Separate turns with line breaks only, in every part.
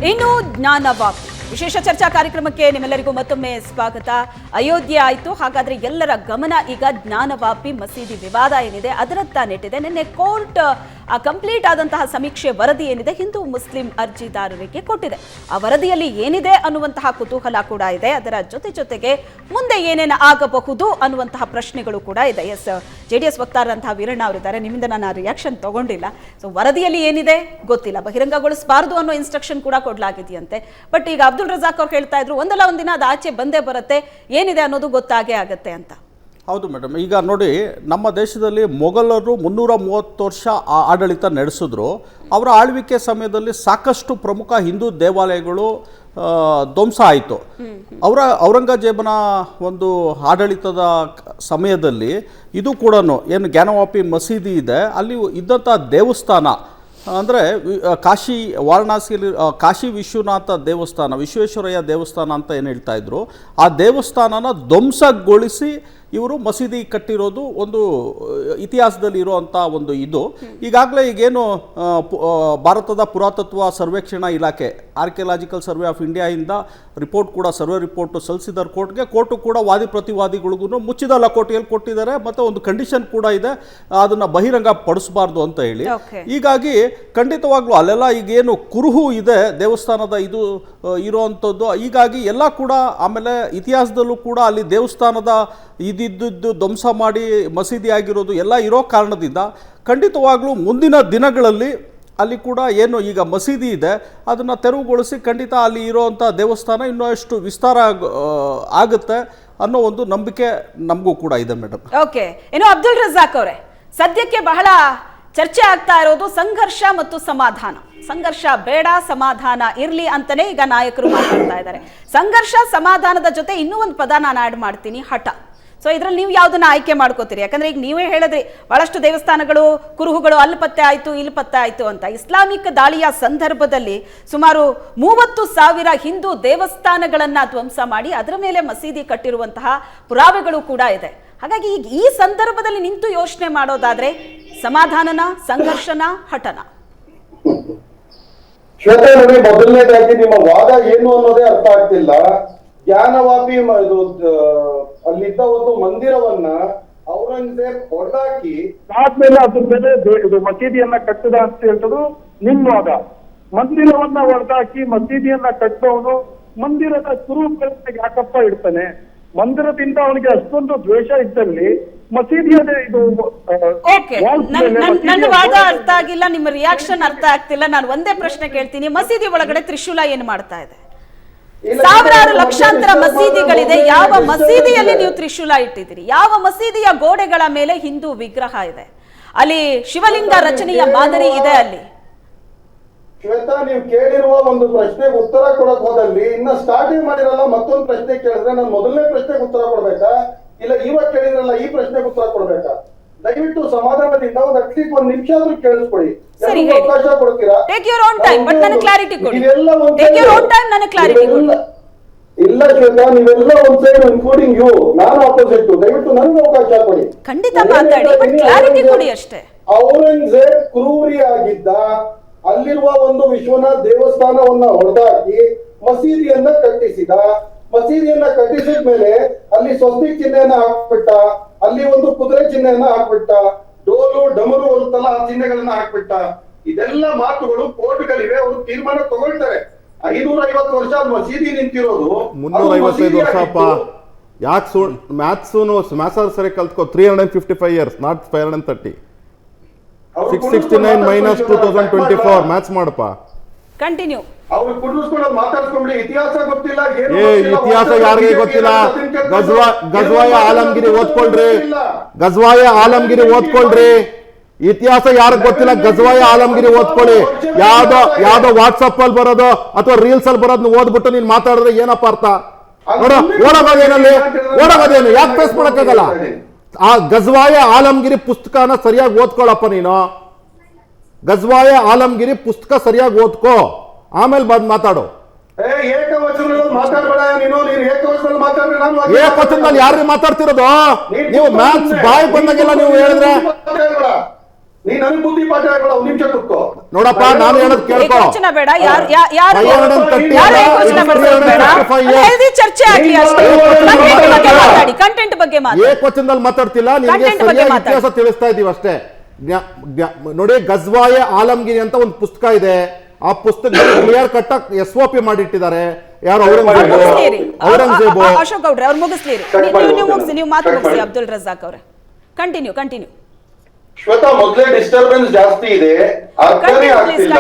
ಇನ್ನು ಜ್ಞಾನವಾಪಿ ವಿಶೇಷ ಚರ್ಚಾ ಕಾರ್ಯಕ್ರಮಕ್ಕೆ ನಿಮ್ಮೆಲ್ಲರಿಗೂ ಮತ್ತೊಮ್ಮೆ ಸ್ವಾಗತ. ಅಯೋಧ್ಯೆ ಆಯಿತು, ಹಾಗಾದ್ರೆ ಎಲ್ಲರ ಗಮನ ಈಗ ಜ್ಞಾನವಾಪಿ ಮಸೀದಿ ವಿವಾದ ಏನಿದೆ ಅದರತ್ತ ನೆಟ್ಟಿದೆ. ನಿನ್ನೆ ಕೋರ್ಟ್ ಕಂಪ್ಲೀಟ್ ಆದಂತಹ ಸಮೀಕ್ಷೆ ವರದಿ ಏನಿದೆ ಹಿಂದೂ ಮುಸ್ಲಿಂ ಅರ್ಜಿದಾರರಿಗೆ ಕೊಟ್ಟಿದೆ. ಆ ವರದಿಯಲ್ಲಿ ಏನಿದೆ ಅನ್ನುವಂತಹ ಕುತೂಹಲ ಕೂಡ ಇದೆ. ಅದರ ಜೊತೆಗೆ ಮುಂದೆ ಏನೇನು ಆಗಬಹುದು ಅನ್ನುವಂತಹ ಪ್ರಶ್ನೆಗಳು ಕೂಡ ಇದೆ. ಎಸ್, JDS ವಕ್ತಾರರಂತಹ ವೀರಣ್ಣ ಅವರಿದ್ದಾರೆ. ನಿಮ್ಮಿಂದ ನಾನು ರಿಯಾಕ್ಷನ್ ತಗೊಂಡಿಲ್ಲ. ಸೊ ವರದಿಯಲ್ಲಿ ಏನಿದೆ ಗೊತ್ತಿಲ್ಲ, ಬಹಿರಂಗಗೊಳಿಸಬಾರದು ಅನ್ನೋ ಇನ್ಸ್ಟ್ರಕ್ಷನ್ ಕೂಡ ಕೊಡಲಾಗಿದೆಯಂತೆ. ಬಟ್ ಈಗ ಅಬ್ದುಲ್ ರಜಾಕ್ ಅವ್ರು ಹೇಳ್ತಾ ಇದ್ರು ಒಂದಲ್ಲ ಒಂದಿನ ಅದು ಆಚೆ ಬಂದೇ ಬರುತ್ತೆ, ಏನಿದೆ ಅನ್ನೋದು ಗೊತ್ತಾಗೇ ಆಗತ್ತೆ ಅಂತ.
ಹೌದು ಮೇಡಮ್, ಈಗ ನೋಡಿ, ನಮ್ಮ ದೇಶದಲ್ಲಿ ಮೊಘಲರು 330 ವರ್ಷ ಆಡಳಿತ ನಡೆಸಿದ್ರು. ಅವರ ಆಳ್ವಿಕೆ ಸಮಯದಲ್ಲಿ ಸಾಕಷ್ಟು ಪ್ರಮುಖ ಹಿಂದೂ ದೇವಾಲಯಗಳು ಧ್ವಂಸ ಆಯಿತು. ಔರಂಗಜೇಬನ ಒಂದು ಆಡಳಿತದ ಸಮಯದಲ್ಲಿ ಇದು ಕೂಡ ಏನು ಜ್ಞಾನವಾಪಿ ಮಸೀದಿ ಇದೆ, ಅಲ್ಲಿ ಇದ್ದಂಥ ದೇವಸ್ಥಾನ ಅಂದರೆ ಕಾಶಿ ವಾರಣಾಸಿಯಲ್ಲಿ ಕಾಶಿ ವಿಶ್ವನಾಥ ದೇವಸ್ಥಾನ, ವಿಶ್ವೇಶ್ವರಯ್ಯ ದೇವಸ್ಥಾನ ಅಂತ ಏನು ಹೇಳ್ತಾ ಇದ್ರು, ಆ ದೇವಸ್ಥಾನನ ಧ್ವಂಸಗೊಳಿಸಿ ಇವರು ಮಸೀದಿ ಕಟ್ಟಿರೋದು ಒಂದು ಇತಿಹಾಸದಲ್ಲಿ ಇರುವಂಥ ಒಂದು ಇದು. ಈಗಾಗಲೇ ಈಗೇನು ಭಾರತದ ಪುರಾತತ್ವ ಸರ್ವೇಕ್ಷಣಾ ಇಲಾಖೆ ಆರ್ಕಿಯಾಲಜಿಕಲ್ ಸರ್ವೆ ಆಫ್ ಇಂಡಿಯಾಯಿಂದ ರಿಪೋರ್ಟ್ ಕೂಡ ಸರ್ವೆ ರಿಪೋರ್ಟ್ ಸಲ್ಲಿಸಿದ್ದಾರೆ ಕೋರ್ಟ್ಗೆ. ಕೋರ್ಟು ಕೂಡ ವಾದಿ ಪ್ರತಿವಾದಿಗಳಿಗೂ ಮುಚ್ಚಿದ ಲಕೋಟೆಯಲ್ಲಿ ಕೊಟ್ಟಿದ್ದಾರೆ, ಮತ್ತು ಒಂದು ಕಂಡೀಷನ್ ಕೂಡ ಇದೆ, ಅದನ್ನು ಬಹಿರಂಗ ಪಡಿಸಬಾರ್ದು ಅಂತ ಹೇಳಿ. ಹೀಗಾಗಿ ಖಂಡಿತವಾಗ್ಲೂ ಅಲ್ಲೆಲ್ಲ ಈಗೇನು ಕುರುಹು ಇದೆ ದೇವಸ್ಥಾನದ ಇದು ಇರುವಂಥದ್ದು. ಹೀಗಾಗಿ ಎಲ್ಲ ಕೂಡ ಆಮೇಲೆ ಇತಿಹಾಸದಲ್ಲೂ ಕೂಡ ಅಲ್ಲಿ ದೇವಸ್ಥಾನದ ಇದಿದ್ದು ಧ್ವಂಸ ಮಾಡಿ ಮಸೀದಿ ಆಗಿರೋದು ಎಲ್ಲ ಇರೋ ಕಾರಣದಿಂದ ಖಂಡಿತವಾಗ್ಲೂ ಮುಂದಿನ ದಿನಗಳಲ್ಲಿ ಅಲ್ಲಿ ಕೂಡ ಏನು ಈಗ ಮಸೀದಿ ಇದೆ ಅದನ್ನು ತೆರವುಗೊಳಿಸಿ ಖಂಡಿತ ಅಲ್ಲಿ ಇರೋವಂಥ ದೇವಸ್ಥಾನ ಇನ್ನೂ ಎಷ್ಟು ವಿಸ್ತಾರ ಆಗುತ್ತೆ ಅನ್ನೋ ಒಂದು ನಂಬಿಕೆ ನಮಗೂ ಕೂಡ ಇದೆ ಮೇಡಮ್.
ಓಕೆ, ಏನು ಅಬ್ದುಲ್ ರಜಾಕ್ ಅವರೇ, ಸದ್ಯಕ್ಕೆ ಬಹಳ ಚರ್ಚೆ ಆಗ್ತಾ ಇರೋದು ಸಂಘರ್ಷ ಮತ್ತು ಸಮಾಧಾನ. ಸಂಘರ್ಷ ಬೇಡ, ಸಮಾಧಾನ ಇರ್ಲಿ ಅಂತಾನೆ ಈಗ ನಾಯಕರು ಮಾತಾಡ್ತಾ ಇದ್ದಾರೆ. ಸಂಘರ್ಷ ಸಮಾಧಾನದ ಜೊತೆ ಇನ್ನೂ ಒಂದು ಪದ ನಾನು ಆಡ್ ಮಾಡ್ತೀನಿ, ಹಠ. ಸೊ ಇದ್ರಲ್ಲಿ ನೀವು ಯಾವ್ದನ್ನ ಆಯ್ಕೆ ಮಾಡ್ಕೋತೀರಿ? ಯಾಕಂದ್ರೆ ಈಗ ನೀವೇ ಹೇಳಿದ್ರಿ ಬಹಳಷ್ಟು ದೇವಸ್ಥಾನಗಳು ಕುರುಹುಗಳು ಅಲ್ಲಿ ಪತ್ತೆ ಆಯ್ತು ಇಲ್ಲಿ ಪತ್ತೆ ಆಯ್ತು ಅಂತ. ಇಸ್ಲಾಮಿಕ್ ದಾಳಿಯ ಸಂದರ್ಭದಲ್ಲಿ ಸುಮಾರು 30,000 ಹಿಂದೂ ದೇವಸ್ಥಾನಗಳನ್ನ ಧ್ವಂಸ ಮಾಡಿ ಅದರ ಮೇಲೆ ಮಸೀದಿ ಕಟ್ಟಿರುವಂತಹ ಪುರಾವೆಗಳು ಕೂಡ ಇದೆ. ಹಾಗಾಗಿ ಈಗ ಈ ಸಂದರ್ಭದಲ್ಲಿ ನಿಂತು ಯೋಚನೆ ಮಾಡೋದಾದ್ರೆ ಸಮಾಧಾನನ, ಸಂಘರ್ಷನ, ಹಠನ?
ಶ್ವೇತಾ ನೋಡಿ, ಮೊದಲನೇದಾಗಿ ನಿಮ್ಮ ವಾದ ಏನು ಅನ್ನೋದೇ ಅರ್ಥ ಆಗ್ತಿಲ್ಲ. ಜ್ಞಾನವಾಪಿ ಅಲ್ಲಿದ್ದ ಒಂದು ಮಂದಿರವನ್ನ ಔರಂಗಜೇಬ್ ಹೊಡೆದಾಕಿ ಆದ್ಮೇಲೆ ಅದ್ರ ಮೇಲೆ ಇದು ಮಸೀದಿಯನ್ನ ಕಟ್ಟದ ಅಂತ ಹೇಳ್ತದು ನಿಮ್ ವಾದ. ಮಂದಿರವನ್ನ ಹೊಡೆದಾಕಿ ಮಸೀದಿಯನ್ನ ಕಟ್ಟೋನು ಮಂದಿರದ ಕುರುಹುಗಳನ್ನ ಯಾಕಪ್ಪ ಇಡ್ತಾನೆ? ಮಂದಿರದಿಂದ ಅವನಿಗೆ ಅಷ್ಟೊಂದು ದ್ವೇಷ ಇದ್ದಲ್ಲಿ ಮಸೀದಿಯದೇ ಇದು
ನನ್ನ ವಾದ ಅರ್ಥ ಆಗಿಲ್ಲ, ನಿಮ್ಮ ರಿಯಾಕ್ಷನ್ ಅರ್ಥ ಆಗ್ತಿಲ್ಲ. ನಾನು ಒಂದೇ ಪ್ರಶ್ನೆ ಕೇಳ್ತೀನಿ, ಮಸೀದಿ ಒಳಗಡೆ ತ್ರಿಶೂಲ ಏನು ಮಾಡ್ತಾ ಇದೆ? ಸಾವಿರಾರು ಲಕ್ಷಾಂತರ ಮಸೀದಿಗಳಿದೆ, ಯಾವ ಮಸೀದಿಯಲ್ಲಿ ನೀವು ತ್ರಿಶೂಲ ಇಟ್ಟಿದ್ದೀರಿ? ಯಾವ ಮಸೀದಿಯ ಗೋಡೆಗಳ ಮೇಲೆ ಹಿಂದೂ ವಿಗ್ರಹ ಇದೆ? ಅಲ್ಲಿ ಶಿವಲಿಂಗ ರಚನೆಯ ಮಾದರಿ ಇದೆ ಅಲ್ಲಿ.
ಶ್ವೇತಾ, ನೀವು ಕೇಳಿರುವ ಒಂದು ಪ್ರಶ್ನೆಗೆ ಉತ್ತರ ಕೊಡಕ್ ಹೋದಲ್ಲಿ ಇನ್ನ ಸ್ಟಾರ್ಟಿಂಗ್ ಮಾಡಿರಲ್ಲ, ಮತ್ತೊಂದು ಪ್ರಶ್ನೆ ಕೇಳಿದ್ರೆ ನಾನು ಮೊದಲನೇ ಪ್ರಶ್ನೆಗೆ ಉತ್ತರ ಕೊಡ್ಬೇಕಾ, ಇಲ್ಲ ಇವಾಗ ಕೇಳಿದ್ರಲ್ಲ ಈ ಪ್ರಶ್ನೆಗೆ ಉತ್ತರ ಕೊಡ್ಬೇಕಾ? ದಯವಿಟ್ಟು ಸಮಾಧಾನದಿಂದ ಒಂದು ಅಟ್ಲೀಸ್ಟ್ 1 ನಿಮಿಷ ಆದ್ರೂ ಕೇಳಿಸ್ಕೊಳ್ಳಿ. ಅವಕಾಶ ಕೊಡ್ತೀರಾ? ಇಲ್ಲ ಶ್ವೇತಾ, ನೀವೆಲ್ಲ ಒಂದ್ ಸೈಡ್ ಇನ್ಕ್ಲೂಡಿಂಗ್ ಯು, ನಾನು ಆಪೋಸಿಟ್. ದಯವಿಟ್ಟು ನನಗೆ ಅವಕಾಶ ಕೊಡಿ.
ಖಂಡಿತ ಮಾತಾಡಿ, ಬಟ್ ಕ್ಲಾರಿಟಿ ಕೊಡಿ ಅಷ್ಟೇ.
ಔರಂಗಜೇಬ್ ಕ್ರೂರಿ ಆಗಿದ್ದ, ಅಲ್ಲಿರುವ ಒಂದು ವಿಶ್ವನಾಥ ದೇವಸ್ಥಾನವನ್ನ ಹೊಡೆದಾಕಿ ಮಸೀದಿಯನ್ನ ಕಟ್ಟಿಸಿದ. ಮಸೀದಿಯನ್ನ ಕಟ್ಟಿಸಿದ ಮೇಲೆ ಅಲ್ಲಿ ಸ್ವಸ್ತಿಕ್ ಚಿಹ್ನೆಯನ್ನ ಹಾಕ್ಬಿಟ್ಟ, ಅಲ್ಲಿ ಒಂದು ಕುದುರೆ ಚಿಹ್ನೆಯನ್ನ ಹಾಕ್ಬಿಟ್ಟ, ಡೋಲು ಡಮರು ಅಂತಲ್ಲ ಆ ಚಿಹ್ನೆಗಳನ್ನ ಹಾಕ್ಬಿಟ್ಟ. ಇದೆಲ್ಲ ಮಾತುಗಳು ಕೋರ್ಟ್ಗಳಿವೆ, ಅವರು ತೀರ್ಮಾನ ತಗೊಳ್ತಾರೆ. 550 ವರ್ಷ ಮಸೀದಿ ನಿಂತಿರೋದು
355 ವರ್ಷಪ್ಪ. ಯಾಕೆ ಮ್ಯಾಥ್ಸ್ ಸರಿ ಕಲ್ತ್ಕೋ. 355 years, ನಾಟ್ 530. 669 minus 2024 ಮ್ಯಾಥ್ಸ್ ಮಾಡಪ್ಪ.
ಕಂಟಿನ್ಯೂ.
ಅವ್ರು ಕುಡಿಸ್ಕೊಂಡು ಮಾತಾಡ್ಸ್ಕೊಂಡ್ಬಿಡಿ. ಇತಿಹಾಸ ಗೊತ್ತಿಲ್ಲ,
ಇತಿಹಾಸ ಯಾರಿಗೆ ಗೊತ್ತಿಲ್ಲ? ಗಜ್ವಾಯ ಆಲಂಗಿರಿ ಓದ್ಕೊಳ್ರಿ, ಗಜ್ವಾಯ ಆಲಂಗಿರಿ ಓದ್ಕೊಳ್ರಿ. ಇತಿಹಾಸ ಯಾರಿಗೆ ಗೊತ್ತಿಲ್ಲ ಗಜ್ವಾಯ ಆಲಂಗಿರಿ ಓದ್ಕೊಳ್ಳಿ. ಯಾವ್ದೋ ವಾಟ್ಸಪ್ ಅಲ್ಲಿ ಬರೋದು ಅಥವಾ ರೀಲ್ಸ್ ಅಲ್ಲಿ ಬರೋದನ್ನ ಓದ್ಬಿಟ್ಟು ನೀನ್ ಮಾತಾಡಿದ್ರೆ ಏನಪ್ಪ ಅರ್ಥ? ನೋಡ, ಓಡೋಗೋದೇನು ಯಾಕೆ ಫೇಸ್ ಮಾಡಕ್ಕಾಗಲ್ಲ? ಆ ಗಜ್ವಾಯ ಆಲಂಗಿರಿ ಪುಸ್ತಕನ ಸರಿಯಾಗಿ ಓದ್ಕೊಳಪ್ಪ ನೀನು. ಗಜ್ವಾಯ ಆಲಂಗಿರಿ ಪುಸ್ತಕ ಸರಿಯಾಗಿ ಓದ್ಕೋ, ಆಮೇಲೆ ಬಂದ್ ಮಾತಾಡು. ಏಕವಚನದಲ್ಲಿ ಯಾರು ಮಾತಾಡ್ತಿರೋದು? ನೀವು ಮ್ಯಾಥ್ಸ್ ಬಾಯ್ ಬಂದಾಗೆಲ್ಲ ನೀವು ಹೇಳಿದ್ರೆ
ನೀ ನನಗೆ ಬುದ್ಧಿ ಪಾಠ ಹೇಳ್ಬೇಡ, ಒಂದ್ ನಿಮಿಷ ಕೂತ್ಕೋ.
ನೋಡಪ್ಪ, ನಾನು ಹೇಳೋದು ಕೇಳ್ಕೊ.
ಏಕವಚನ ಬೇಡ, ಯಾರು ಯಾರು
530
ಯಾರು ಏಕವಚನ ಬಳಸೋದು ಬೇಡ. ಹೆಲ್ದಿ ಚರ್ಚೆ ಆಗ್ಲಿ ಅಷ್ಟೇ. ಕಂಟೆಂಟ್ ಬಗ್ಗೆ ಮಾತಾಡಿ, ಕಂಟೆಂಟ್ ಬಗ್ಗೆ ಮಾತಾಡಿ.
ಏಕವಚನದಲ್ಲಿ ಮಾತಾಡ್ತಿಲ್ಲ, ನಿಮಗೆ
Content ಬಗ್ಗೆ
ಸರಿಯಾಗಿ
ಮಾತಾಡಿ.
ಇತಿಹಾಸ ತಿಳಿಸ್ತಾ ಇದೀವಿ ಅಷ್ಟೇ. ನೋಡಿ, ಗಜ್ವಾಯ ಆಲಂಗಿರಿ ಅಂತ ಒಂದು ಪುಸ್ತಕ ಇದೆ. ಆ ಪುಸ್ತಕದಲ್ಲಿ ಕ್ಲಿಯರ್ ಕಟ್ ಆಗಿ SOP ಮಾಡಿಟ್ಟಿದ್ದಾರೆ. ಯಾರು? ಔರಂಗಜೇಬು.
ಅಶೋಕ್ ಗೌಡ್ರೆ ಅವ್ರು ಮುಗಿಸ್ಲಿರಿ, ನೀವು ಮುಗಿಸಿ, ನೀವು ಮಾತು ಮುಗಿಸಿ. ಅಬ್ದುಲ್ ರಜಾಕ್ ಅವರೇ ಕಂಟಿನ್ಯೂ.
ಶ್ವೇತಾ, ಮೊದಲೇ ಡಿಸ್ಟರ್ಬೆನ್ಸ್ ಜಾಸ್ತಿ ಇದೆ, ಅರ್ಥನೇ ಆಗ್ತಿಲ್ಲ.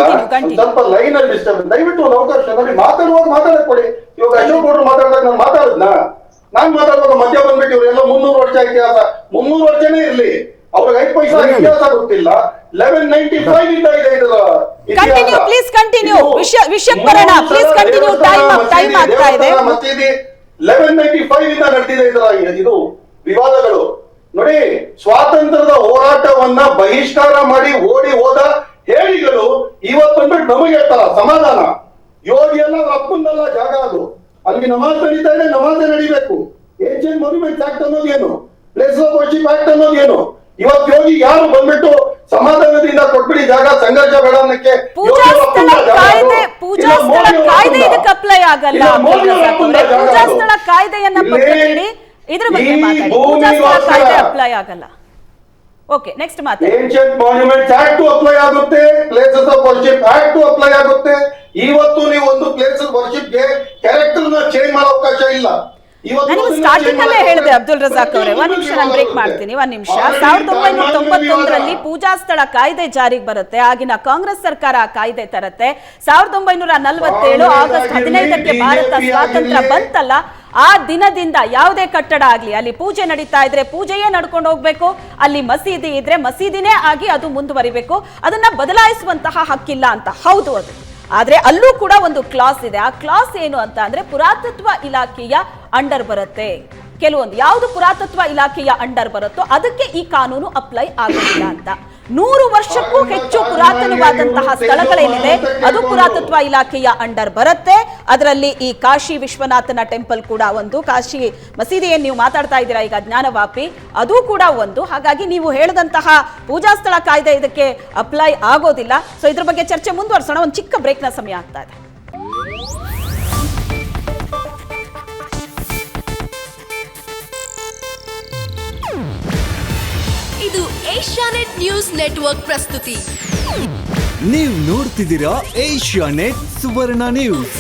ಸ್ವಲ್ಪ ಲೈನ್ ಅಲ್ಲಿ ಡಿಸ್ಟರ್ಬೆನ್ಸ್. ದಯವಿಟ್ಟು ಒಂದು ಅವಕಾಶ ನನಗೆ ಮಾತಾಡುವಾಗ ಮಾತಾಡಕ್ ಕೊಡಿ. ಇವಾಗ ಅಶೋಕ್ ಗೌಡ್ರು ಮಾತಾಡಿದಾಗ ನಾನು ಮಾತಾಡಿದ್ನ? ನಾನ್ ಮಾತಾಡುವಾಗ ಮಧ್ಯ ಬಂದ್ಬಿಟ್ಟು ಇವರೆಲ್ಲ 300 ವರ್ಷ ಇತಿಹಾಸ. 300 ವರ್ಷನೇ ಇರ್ಲಿ, ಅವ್ರಿಗೆ 5 ಪೈಸಾ ಇತಿಹಾಸ ಗೊತ್ತಿಲ್ಲ. 1195 ಇಂದ ಇದೆ ಇದರ
ಕಂಟಿನ್ಯೂ, ಪ್ಲೀಸ್ ಕಂಟಿನ್ಯೂ. ವಿಷಯಕ್ಕೆ ಬರೋಣ, ಪ್ಲೀಸ್ ಕಂಟಿನ್ಯೂ. ಟೈಮ್ ಆಗ್ತಾ ಇದೆ.
ಮಸೀದಿ 1195 ಇಂದ ನಡೆದಿದೆ ಇದರ ಇದು ವಿವಾದಗಳು. ನೋಡಿ, ಸ್ವಾತಂತ್ರ್ಯದ ಹೋರಾಟವನ್ನ ಬಹಿಷ್ಕಾರ ಮಾಡಿ ಓಡಿ ಹೋದ ಹೇಳಿಗಳು ಇವತ್ತು ಬಂದ್ಬಿಟ್ಟು ನಮಗೆ ಹೇಳ್ತಾರ ಸಮಾಧಾನ. ಯೋಗಿ ಎಲ್ಲ ಅಪ್ಪಂದಲ್ಲ ಜಾಗ ಅದು. ಅಲ್ಲಿ ನಮಾಜ್ ನಡೀತಾ ಇದೆ, ನಮಾಜೇ ನಡಿಬೇಕು. ಏನ್ಷಿಯಂಟ್ ಮಾನ್ಯುಮೆಂಟ್ಸ್ ಆಕ್ಟ್ ಅನ್ನೋದು ಏನು? ಪ್ಲೇಸ್ ಆಫ್ ವರ್ಷಿಪ್ ಆಕ್ಟ್ ಅನ್ನೋದು ಏನು? ಇವತ್ತು ಯೋಗಿ ಯಾರು ಬಂದ್ಬಿಟ್ಟು ಸಮಾಧಾನದಿಂದ ಕೊಟ್ಬಿಡಿ ಜಾಗ, ಸಂಘರ್ಷ ಬೇಡ ಅನ್ನಕ್ಕೆ
ಪೂಜಾ ಸ್ಥಳ ಕಾಯ್ದೆ ಇದಕ್ಕೆ ಅಪ್ಲೈ ಆಗಲ್ಲ. ಪೂಜಾ ಸ್ಥಳ ಕಾಯ್ದೆಯನ್ನ ಪಕ್ಕಕ್ಕಿಡಿ, ಇದ್ರ ಬಗ್ಗೆ ಮಾತಾಡಿ. ಪೂಜಾ ಸ್ಥಳ ಕಾಯ್ದೆ ಅಪ್ಲೈ ಆಗಲ್ಲ. ಓಕೆ, ನೆಕ್ಸ್ಟ್ ಮಾತಾಡಿ.
ಏನ್ಷಿಯಂಟ್ ಮಾನ್ಯುಮೆಂಟ್ಸ್ ಆಕ್ಟ್ ಅಪ್ಲೈ ಆಗುತ್ತೆ, places of worship act apply ಆಗುತ್ತೆ. ಇವತ್ತು ನೀವು ಒಂದು ಪ್ಲೇಸ್ ಆಫ್ ವರ್ಷಿಪ್ ಗೆ ಕ್ಯಾರೆಕ್ಟರ್ ನ ಚೇಂಜ್ ಮಾಡೋ ಅವಕಾಶ ಇಲ್ಲ.
ನಾನು ಸ್ಟಾರ್ಟಿಂಗ್ ಅಲ್ಲೇ ಹೇಳಿದೆ ಅಬ್ದುಲ್ ರಜಾಕ್ ಅವರೇ, ಒಂದ್ ನಿಮಿಷ ನಾನು ಬ್ರೇಕ್ ಮಾಡ್ತೀನಿ, ಒಂದ್ ನಿಮಿಷ. 1991ರಲ್ಲಿ ಪೂಜಾ ಸ್ಥಳ ಕಾಯ್ದೆ ಜಾರಿಗೆ ಬರುತ್ತೆ. ಆಗಿನ ಕಾಂಗ್ರೆಸ್ ಸರ್ಕಾರ ಆ ಕಾಯ್ದೆ ತರುತ್ತೆ. 1947 ಆಗಸ್ಟ್ 15ಕ್ಕೆ ಭಾರತ ಸ್ವಾತಂತ್ರ್ಯ ಬಂತಲ್ಲ, ಆ ದಿನದಿಂದ ಯಾವುದೇ ಕಟ್ಟಡ ಆಗ್ಲಿ, ಅಲ್ಲಿ ಪೂಜೆ ನಡೀತಾ ಇದ್ರೆ ಪೂಜೆಯೇ ನಡ್ಕೊಂಡು ಹೋಗ್ಬೇಕು, ಅಲ್ಲಿ ಮಸೀದಿ ಇದ್ರೆ ಮಸೀದಿನೇ ಆಗಿ ಅದು ಮುಂದುವರಿಬೇಕು, ಅದನ್ನ ಬದಲಾಯಿಸುವಂತಹ ಹಕ್ಕಿಲ್ಲ ಅಂತ. ಹೌದು, ಅದು ಆದ್ರೆ ಅಲ್ಲೂ ಕೂಡ ಒಂದು ಕ್ಲಾಸ್ ಇದೆ. ಆ ಕ್ಲಾಸ್ ಏನು ಅಂತ ಅಂದ್ರೆ ಪುರಾತತ್ವ ಇಲಾಖೆಯ ಅಂಡರ್ ಬರುತ್ತೆ. ಕೆಲವೊಂದು ಯಾವುದು ಪುರಾತತ್ವ ಇಲಾಖೆಯ ಅಂಡರ್ ಬರುತ್ತೋ ಅದಕ್ಕೆ ಈ ಕಾನೂನು ಅಪ್ಲೈ ಆಗೋದಿಲ್ಲ ಅಂತ. 100 ವರ್ಷಕ್ಕೂ ಹೆಚ್ಚು ಪುರಾತನವಾದಂತಹ ಸ್ಥಳಗಳೇನಿದೆ ಅದು ಪುರಾತತ್ವ ಇಲಾಖೆಯ ಅಂಡರ್ ಬರುತ್ತೆ. ಅದರಲ್ಲಿ ಈ ಕಾಶಿ ವಿಶ್ವನಾಥನ ಟೆಂಪಲ್ ಕೂಡ ಒಂದು. ಕಾಶಿ ಮಸೀದಿ ಏನ್ ನೀವು ಮಾತಾಡ್ತಾ ಇದ್ದೀರಾ ಈಗ, ಜ್ಞಾನವಾಪಿ, ಅದು ಕೂಡ ಒಂದು. ಹಾಗಾಗಿ ನೀವು ಹೇಳಿದಂತಹ ಪೂಜಾ ಸ್ಥಳ ಕಾಯ್ದೆ ಇದಕ್ಕೆ ಅಪ್ಲೈ ಆಗೋದಿಲ್ಲ. ಸೊ ಇದ್ರ ಬಗ್ಗೆ ಚರ್ಚೆ ಮುಂದುವರಿಸೋಣ. ಒಂದು ಚಿಕ್ಕ ಬ್ರೇಕ್ನ ಸಮಯ ಆಗ್ತಾ ಇದೆ.
ಇದು ಏಷ್ಯಾನೆಟ್ ನ್ಯೂಸ್ ನೆಟ್ವರ್ಕ್ ಪ್ರಸ್ತುತಿ.
ನೀವು ನೋಡ್ತಿದ್ದೀರಾ ಏಷ್ಯಾನೆಟ್ ಸುವರ್ಣ ನ್ಯೂಸ್.